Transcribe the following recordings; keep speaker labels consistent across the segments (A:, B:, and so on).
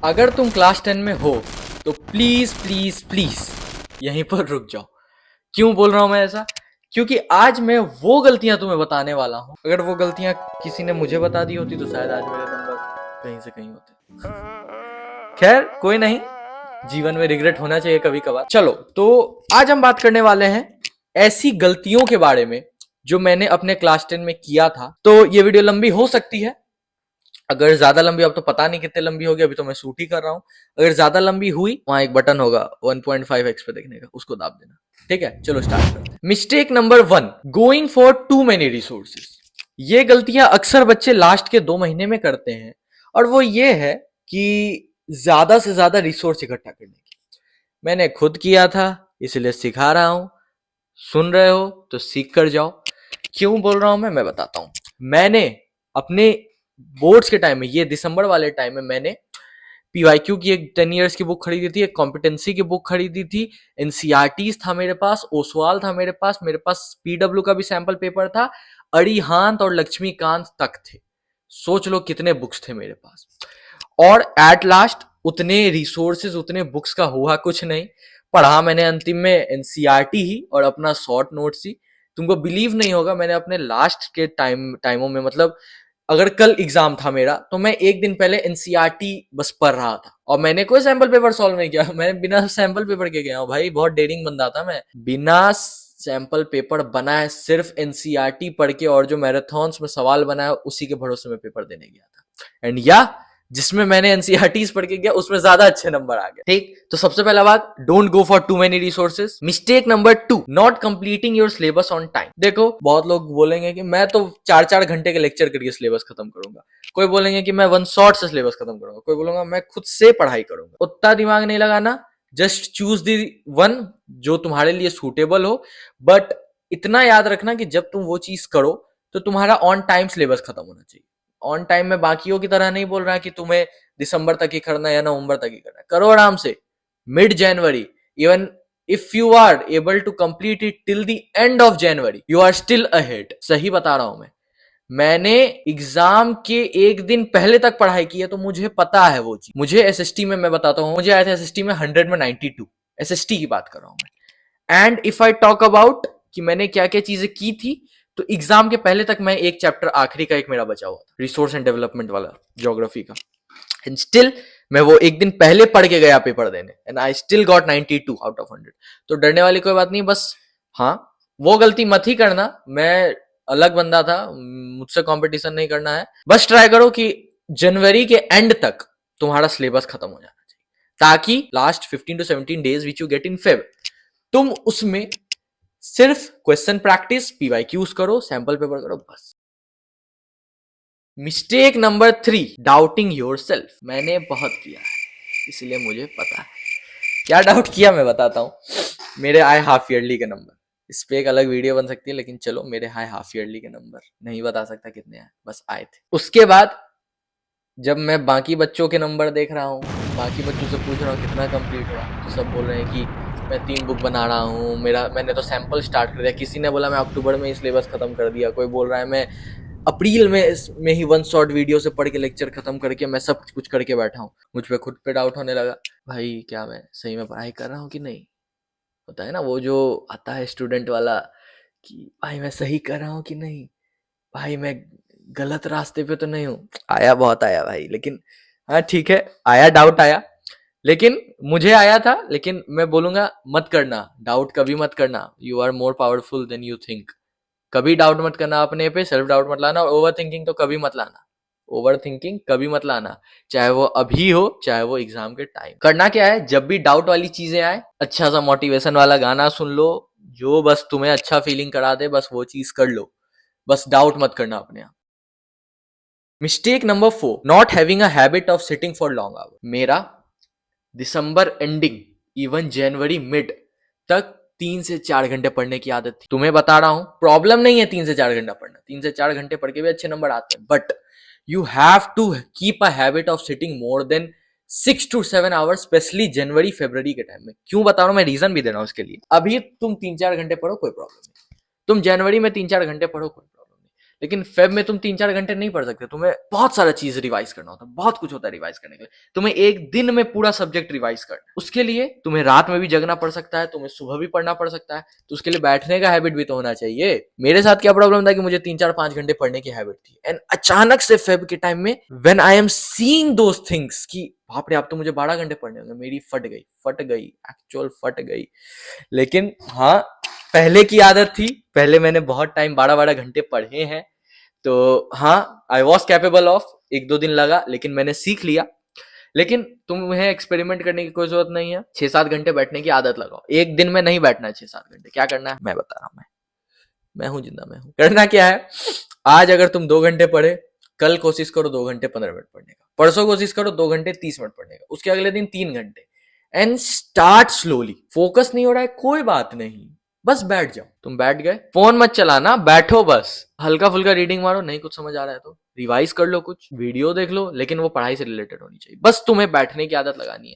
A: अगर तुम क्लास 10 में हो तो प्लीज प्लीज प्लीज यहीं पर रुक जाओ। क्यों बोल रहा हूं मैं ऐसा? क्योंकि आज मैं वो गलतियां तुम्हें बताने वाला हूं, अगर वो गलतियां किसी ने मुझे बता दी होती तो शायद आज मेरे नंबर कहीं से कहीं होते। खैर कोई नहीं, जीवन में रिग्रेट होना चाहिए कभी कभार। चलो तो आज हम बात करने वाले हैं ऐसी गलतियों के बारे में जो मैंने अपने क्लास 10 में किया था। तो ये वीडियो लंबी हो सकती है, अगर ज्यादा लंबी, अब तो पता नहीं कितने लंबी होगी, अभी तो मैं शूट ही कर रहा हूं। अगर ज्यादा लंबी हुई, वहां एक बटन होगा 1.5x पे देखने का, उसको दाब देना। ठीक है, चलो स्टार्ट करते हैं। Mistake number 1, going for too many resources. ये गलतियां अक्सर बच्चे लास्ट के 2 महीने में करते हैं, और वो ये है कि ज्यादा से ज्यादा रिसोर्स इकट्ठा करने की। मैंने खुद किया था, इसलिए सिखा रहा हूं। सुन रहे हो तो सीख कर जाओ। क्यों बोल रहा हूं मैं बताता हूं। मैंने अपने बोर्ड्स के टाइम में, ये दिसंबर वाले टाइम में, मैंने पीवाईक्यू की एक 10 इयर्स की बुक खरीदी थी, एक कॉम्पिटेंसी की बुक खरीदी थी, एनसीईआरटीज था मेरे पास, ओसवाल था मेरे पास पीडब्ल्यू का भी सैंपल पेपर था, अरिहांत और लक्ष्मीकांत तक थे। सोच लो कितने बुक्स थे मेरे पास। और एट लास्ट उतने रिसोर्सेज, उतने बुक्स का हुआ कुछ नहीं। पढ़ा मैंने अंतिम में एनसीईआरटी ही और अपना शॉर्ट नोट्स ही। तुमको बिलीव नहीं होगा, मैंने अपने लास्ट के टाइमों में, मतलब अगर कल एग्जाम था मेरा तो मैं एक दिन पहले एनसीईआरटी बस पढ़ रहा था, और मैंने कोई सैंपल पेपर सॉल्व नहीं किया। मैंने बिना सैंपल पेपर के गया हूँ भाई, बहुत डेयरिंग बंदा था मैं। बिना सैंपल पेपर बनाए सिर्फ एनसीईआरटी पढ़ के और जो मैराथन्स में सवाल बनाया उसी के भरोसे में पेपर देने गया था। एंड या जिसमें मैंने एनसीईआरटीज पढ़ के गया उसमें ज्यादा अच्छे नंबर आ गए। ठीक, तो सबसे पहला बात, don't go for too many resources. Mistake number 2, not completing your syllabus on time. देखो, बहुत लोग बोलेंगे कि मैं तो 4-4 घंटे के लेक्चर करके सिलेबस खत्म करूंगा, कोई बोलेंगे कि मैं वन शॉट से सिलेबस खत्म करूंगा, कोई बोलूंगा मैं खुद से पढ़ाई करूंगा। उतना दिमाग नहीं लगाना, जस्ट चूज दी वन जो तुम्हारे लिए सूटेबल हो। बट इतना याद रखना कि जब तुम वो चीज करो तो तुम्हारा ऑन टाइम सिलेबस खत्म होना चाहिए। ऑन टाइम में बाकियों की तरह नहीं बोल रहा है कि तुम्हें दिसंबर तक ही करना है या नवंबर तक ही करना है, करो आराम से। Mid January, even if you are able to complete it till the end of January, you are still ahead. सही बता रहा हूं मैं। मैंने एग्जाम के एक दिन पहले तक पढ़ाई की है, तो मुझे पता है वो चीज। मुझे एसएसटी में, मैं बताता हूँ, मुझे आया था एसएसटी में 100 में 92, एसएसटी की बात कर रहा हूं मैं। And if I talk about कि मैंने क्या क्या चीजें की थी, तो एग्जाम के पहले तक मैं एक चैप्टर आखिरी का एक मेरा बचा हुआ था, रिसोर्स एंड डेवलपमेंट वाला, ज्योग्राफी का। एंड स्टिल मैं वो एक दिन पहले पढ़ के गया पेपर देने, and I still got 92 out of 100। तो डरने वाली कोई बात नहीं। बस हाँ, वो गलती मत ही करना। मैं अलग बंदा था, मुझसे कंपटीशन नहीं करना है। बस ट्राई करो कि जनवरी के एंड तक तुम्हारा सिलेबस खत्म हो जाना चाहिए, ताकि last 15 to 17 days which you get in Feb, तुम उसमें सिर्फ क्वेश्चन प्रैक्टिस, पीवाईक्यूज करो, सैंपल पेपर करो, बस। Mistake number 3, doubting your self. मैंने बहुत किया है, इसलिए मुझे पता है क्या डाउट किया, मैं बताता हूं। मेरे आए हाफ ईयरली के नंबर, इस पे एक अलग वीडियो बन सकती है, लेकिन चलो, मेरे आए हाफ ईयरली के नंबर, नहीं बता सकता कितने आए, बस आए थे। उसके बाद जब मैं बाकी बच्चों के नंबर देख रहा हूँ, बाकी बच्चों से पूछ रहा हूँ कितना कंप्लीट हुआ, तो सब बोल रहे हैं कि मैं 3 बुक बना रहा हूँ, मैंने तो सैंपल स्टार्ट कर दिया। किसी ने बोला मैं अक्टूबर में ही सिलेबस खत्म कर दिया, कोई बोल रहा है मैं अप्रैल में ही वन शॉट वीडियो से पढ़ के लेक्चर खत्म करके मैं सब कुछ करके बैठा हूँ। मुझ पे खुद पे डाउट होने लगा, भाई क्या मैं सही में पढ़ाई कर रहा हूँ कि नहीं। होता है ना वो जो आता है स्टूडेंट वाला, कि भाई मैं सही कर रहा हूँ कि नहीं, भाई मैं गलत रास्ते पे तो नहीं हूँ। आया, बहुत आया भाई, लेकिन हाँ ठीक है, आया, डाउट आया, लेकिन मुझे आया था। लेकिन मैं बोलूंगा मत करना डाउट, कभी मत करना। You are more powerful than you think. कभी डाउट मत करना अपने पे, सेल्फ डाउट मत लाना, और ओवर थिंकिंग तो कभी मत लाना। ओवर थिंकिंग कभी मत लाना, चाहे वो अभी हो चाहे वो एग्जाम के टाइम। करना क्या है, जब भी डाउट वाली चीजें आए, अच्छा सा मोटिवेशन वाला गाना सुन लो, जो बस तुम्हें अच्छा फीलिंग करा दे, बस वो चीज कर लो। बस डाउट मत करना अपने आप। Mistake number 4, not having a habit of sitting for long hour. मेरा December ending, even January mid तक 3 से 4 घंटे पढ़ने की आदत थी। तुम्हें बता रहा हूं, प्रॉब्लम नहीं है 3 से 4 घंटा पढ़ना, 3 से 4 घंटे पढ़ के भी अच्छे नंबर आते हैं, but you have to keep a habit of sitting more than 6 to 7 hours, specially जनवरी फरवरी के टाइम में। क्यों बता रहा हूं, मैं रीजन भी दे रहा हूं इसके लिए। अभी तुम 3-4 घंटे पढ़ो, कोई प्रॉब्लम नहीं। तुम जनवरी में 3-4 घंटे पढ़ो, कोई प्रॉब्लम नहीं। लेकिन फेब में तुम 3-4 घंटे नहीं पढ़ सकते, तुम्हें बहुत सारा चीज रिवाइज करना होता है, बहुत कुछ होता है रिवाइज करने के लिए। तुम्हें एक दिन में पूरा सब्जेक्ट रिवाइज करना है, उसके लिए तुम्हें रात में भी जगना पड़ सकता है, तुम्हें सुबह भी पढ़ना पड़ सकता है, तो उसके लिए बैठने का हैबिट भी तो होना चाहिए। मेरे साथ क्या प्रॉब्लम था कि मुझे 3-4-5 घंटे पढ़ने की हैबिट थी, एंड अचानक से फेब के टाइम में when I am seeing those things कि बाप रे अब तो मुझे 12 घंटे पढ़ने होंगे, मेरी फट गई एक्चुअल फट गई। लेकिन हाँ, पहले की आदत थी, पहले मैंने बहुत टाइम 12-12 घंटे पढ़े हैं, तो हाँ आई वॉज कैपेबल ऑफ, 1-2 दिन लगा लेकिन मैंने सीख लिया। लेकिन तुम्हें एक्सपेरिमेंट करने की कोई जरूरत नहीं है, 6-7 घंटे बैठने की आदत लगाओ। एक दिन में नहीं बैठना है 6-7 घंटे, क्या करना है मैं बता रहा हूं। मैं हूं जिंदा, मैं हूं। करना क्या है, आज अगर तुम 2 घंटे पढ़े, कल कोशिश करो 2 घंटे 15 मिनट पढ़ने का, परसों कोशिश करो 2 घंटे 30 मिनट पढ़ने का, उसके अगले दिन 3 घंटे, एंड स्टार्ट स्लोली। फोकस नहीं हो रहा है कोई बात नहीं, बस बैठ जाओ। तुम बैठ गए, फोन मत चलाना, बैठो बस, हल्का फुल्का रीडिंग मारो, नहीं कुछ समझ आ रहा है तो रिवाइज कर लो, कुछ वीडियो देख लो, लेकिन वो पढ़ाई से रिलेटेड होनी चाहिए। बस तुम्हें बैठने की आदत लगानी है।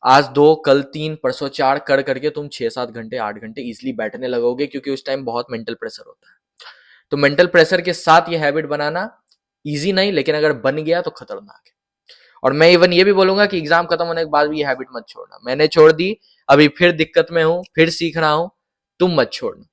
A: आज 2, कल 3, परसों 4 कर करके तुम 6-7 घंटे 8 घंटे इजिली बैठने लगोगे, क्योंकि उस टाइम बहुत मेंटल प्रेशर होता है। तो मेंटल प्रेशर के साथ ये हैबिट बनाना इजी नहीं, लेकिन अगर बन गया तो खतरनाक है। और मैं इवन ये भी बोलूंगा कि एग्जाम खत्म होने के बाद भी ये हैबिट मत छोड़ना। मैंने छोड़ दी, अभी फिर दिक्कत में हूं, फिर सीख रहा हूं, तुम मत छोड़ना।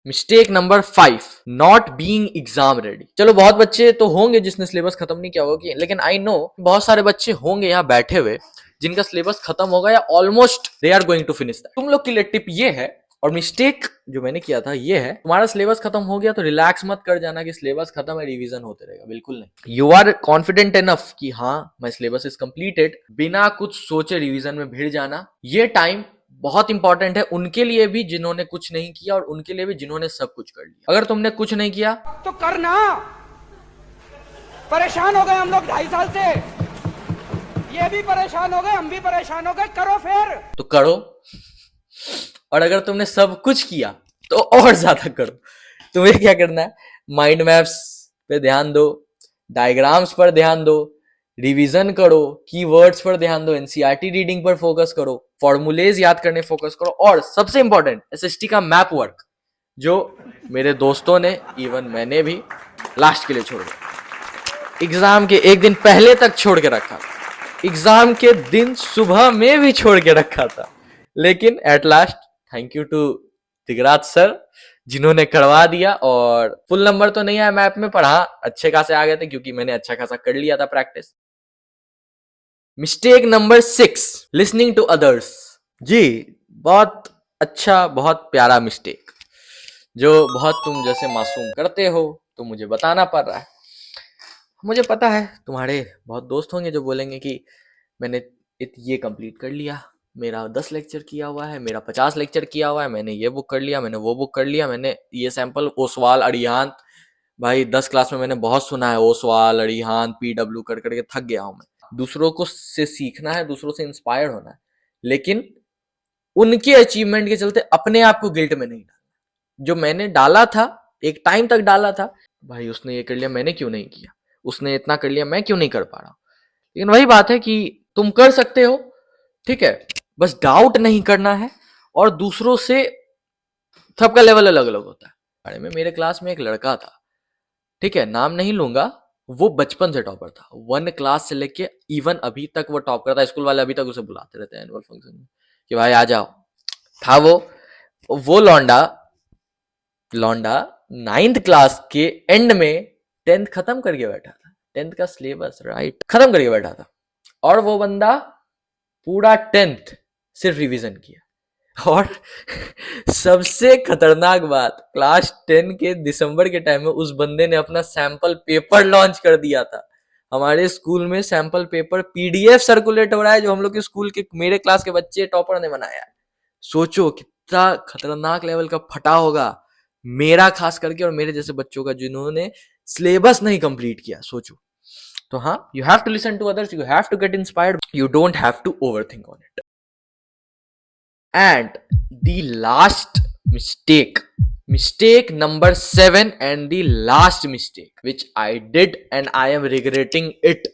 A: Mistake number 5, not being exam ready. चलो बहुत बच्चे तो होंगे जिसने सिलेबस खत्म नहीं किया होगा, लेकिन आई नो बहुत सारे बच्चे होंगे यहाँ बैठे हुए जिनका सिलेबस खत्म होगा या almost they are going to finish that. तुम लोग के लिए टिप ये है, और मिस्टेक जो मैंने किया था ये है, तुम्हारा सिलेबस खत्म हो गया तो रिलैक्स मत कर जाना कि सिलेबस खत्म है रिवीजन होते रहेगा, बिल्कुल नहीं। यू आर कॉन्फिडेंट इनफ कि हाँ माय सिलेबस इज कंप्लीटेड, बिना कुछ सोचे रिवीजन में भिड़ जाना। ये टाइम बहुत इंपॉर्टेंट है उनके लिए भी जिन्होंने कुछ नहीं किया, और उनके लिए भी जिन्होंने सब कुछ कर लिया। अगर तुमने कुछ नहीं किया
B: तो करना, परेशान हो गए हम लोग 2.5 साल से, ये भी परेशान हो गए, हम भी परेशान हो गए, करो फिर
A: तो करो। और अगर तुमने सब कुछ किया तो और ज्यादा करो। तुम्हें क्या करना है, माइंड मैप्स पे ध्यान दो, डायग्राम्स पर ध्यान दो, रिवीजन करो, कीवर्ड्स पर ध्यान दो, एनसीईआरटी रीडिंग पर फोकस करो, फॉर्मूलेज याद करने फोकस करो, और सबसे इंपॉर्टेंट एसएसटी का मैप वर्क, जो मेरे दोस्तों ने इवन मैंने भी लास्ट के लिए छोड़ दिया। एग्जाम के एक दिन पहले तक छोड़ के रखा था, एग्जाम के दिन सुबह में भी छोड़ के रखा था, लेकिन at last thank you to Digraj sir जिन्होंने करवा दिया। और फुल नंबर तो नहीं आया मैप में, पर हाँ अच्छे खासे आ गए थे क्योंकि मैंने अच्छा खासा कर लिया था practice. Mistake number 6, listening to others. जी बहुत अच्छा, बहुत प्यारा मिस्टेक, जो बहुत तुम जैसे मासूम करते हो, तो मुझे बताना पड़ रहा है। मुझे पता है तुम्हारे बहुत दोस्त होंगे जो बोलेंगे कि मैंने ये कंप्लीट कर लिया, मेरा 10 लेक्चर किया हुआ है, मेरा 50 लेक्चर किया हुआ है, मैंने ये बुक कर लिया, मैंने वो बुक कर लिया, मैंने ये सैंपल ओसवाल अरिहंत, भाई 10 क्लास में मैंने बहुत सुना है ओसवाल अरिहंत पीडब्ल्यू कर करके थक गया हूं मैं। दूसरों को से सीखना है, दूसरों से इंस्पायर होना है, लेकिन उनके अचीवमेंट के चलते अपने आप को गिल्ट में नहीं डालना। जो मैंने डाला था, एक टाइम तक डाला था, भाई उसने ये कर लिया मैंने क्यों नहीं किया, उसने इतना कर लिया मैं क्यों नहीं कर पा रहा हूं। लेकिन वही बात है कि तुम कर सकते हो, ठीक है, बस डाउट नहीं करना है। और दूसरों से सबका लेवल अलग अलग होता है। में मेरे क्लास में एक लड़का था, ठीक है, नाम नहीं लूंगा, वो बचपन से टॉपर था, 1 क्लास से लेके इवन अभी तक वो टॉप करता है। स्कूल वाले अभी तक उसे बुलाते रहते हैं एनुअल फंक्शन में कि भाई आ जाओ। था वो लौंडा 9th क्लास के एंड में 10th खत्म करके बैठा था, 10th का सिलेबस राइट खत्म करके बैठा था, और वो बंदा पूरा 10th सिर्फ रिवीजन किया। और सबसे खतरनाक बात, क्लास 10 के दिसंबर के टाइम में उस बंदे ने अपना सैंपल पेपर लॉन्च कर दिया था। हमारे स्कूल में सैंपल पेपर पीडीएफ सर्कुलेट हो रहा है, जो हम लोग के स्कूल के मेरे क्लास के बच्चे टॉपर ने बनाया है। सोचो कितना खतरनाक लेवल का फटा होगा मेरा खास करके, और मेरे जैसे बच्चों का जिन्होंने सिलेबस नहीं कंप्लीट किया। सोचो। तो हाँ, you have to listen to others, you have to get inspired, you don't have to overthink on it. And the last mistake number 7 and the last mistake which I did and I am regretting it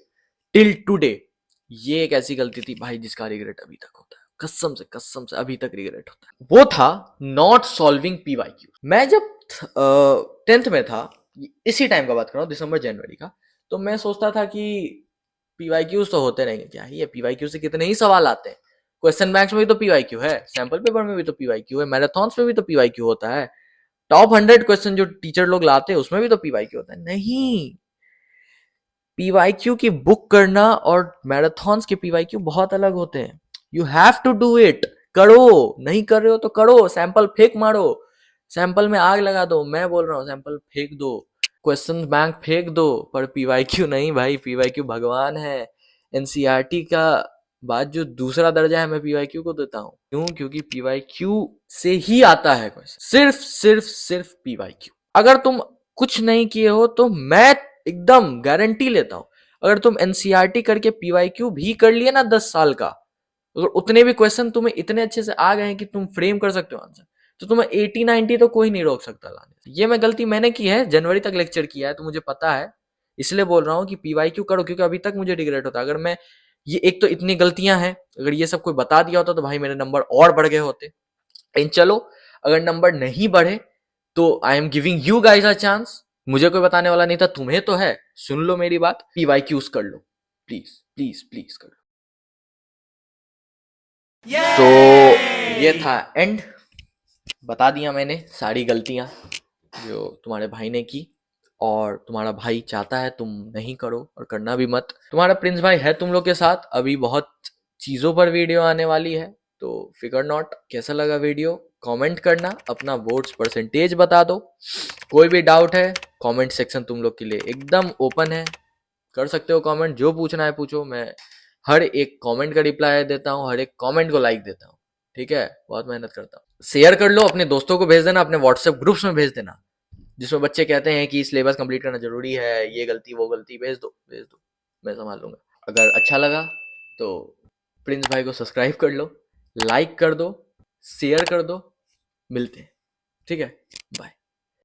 A: till today, ये एक ऐसी गलती थी भाई जिसका regret अभी तक होता है। कसम से अभी तक रिग्रेट होता है। वो था नॉट सॉल्विंग पीवाईक्यू। मैं जब 10th में था, इसी टाइम का बात कर रहा हूँ, दिसंबर जनवरी का, तो मैं सोचता था कि पीवाईक्यूज तो होते रहेंगे, क्या ही है, पीवाईक्यू से कितने ही सवाल आते हैं, क्वेश्चन बैंक्स में भी तो पीवाईक्यू है, सैंपल पेपर में भी तो पीवाईक्यू है, मैराथन्स में भी तो पीवाईक्यू होता है, टॉप 100 क्वेश्चन जो टीचर लोग लाते हैं उसमें भी तो पीवाईक्यू होता है। नहीं, पीवाईक्यू की बुक करना और मैराथन्स के पीवाईक्यू बहुत अलग होते हैं। You have to do it, करो, नहीं कर रहे हो तो करो, सैंपल फेंक मारो, सैंपल में आग लगा दो, मैं बोल रहा हूँ सैंपल फेंक दो, क्वेश्चन बैंक फेंक दो, पर पीवाईक्यू नहीं भाई, पीवाईक्यू भगवान है। एनसीईआरटी का बाद जो दूसरा दर्जा है मैं पीवाईक्यू को देता हूँ। क्यों? क्योंकि पीवाईक्यू से ही आता है क्वेश्चन, सिर्फ पीवाईक्यू। अगर तुम कुछ नहीं किए हो तो मैं एकदम गारंटी लेता हूं, अगर तुम एनसीईआरटी करके पीवाईक्यू भी कर लिए ना 10 साल का, अगर उतने भी क्वेश्चन तुम्हें इतने अच्छे से आ गए हैं कि तुम फ्रेम कर सकते हो आंसर, तो तुम्हें 80-90 तो कोई नहीं रोक सकता लाने से। ये मैं गलती मैंने की है, जनवरी तक लेक्चर किया है तो मुझे पता है, इसलिए बोल रहा हूँ कि पीवाईक्यू करो, क्योंकि अभी तक मुझे रिग्रेट होता है। अगर मैं ये, एक तो इतनी गलतियां हैं, अगर ये सब कोई बता दिया होता तो भाई मेरे नंबर और बढ़ गए होते। लेकिन चलो, अगर नंबर नहीं बढ़े तो I am giving you guys a chance, मुझे कोई बताने वाला नहीं था, तुम्हें तो है, सुन लो मेरी बात, पीवाईक्यूज कर लो, प्लीज प्लीज प्लीज कर लो। तो ये था एंड, बता दिया मैंने सारी गलतियां जो तुम्हारे भाई ने की, और तुम्हारा भाई चाहता है तुम नहीं करो और करना भी मत। तुम्हारा प्रिंस भाई है तुम लोग के साथ, अभी बहुत चीजों पर वीडियो आने वाली है, तो फिगर नॉट कैसा लगा वीडियो कमेंट करना, अपना वोट्स परसेंटेज बता दो। कोई भी डाउट है कमेंट सेक्शन तुम लोग के लिए एकदम ओपन है, कर सकते हो कमेंट, जो पूछना है पूछो, मैं हर एक कमेंट का रिप्लाई देता हूँ, हर एक कमेंट को लाइक देता हूँ, ठीक है, बहुत मेहनत करता हूँ। शेयर कर लो, अपने दोस्तों को भेज देना, अपने व्हाट्सएप ग्रुप्स में भेज देना, जिसमें बच्चे कहते हैं कि सिलेबस कंप्लीट करना जरूरी है, ये गलती वो गलती, भेज दो भेज दो, मैं संभाल लूंगा। अगर अच्छा लगा तो प्रिंस भाई को सब्सक्राइब कर लो, लाइक कर दो, शेयर कर दो, मिलते हैं, ठीक है, बाय।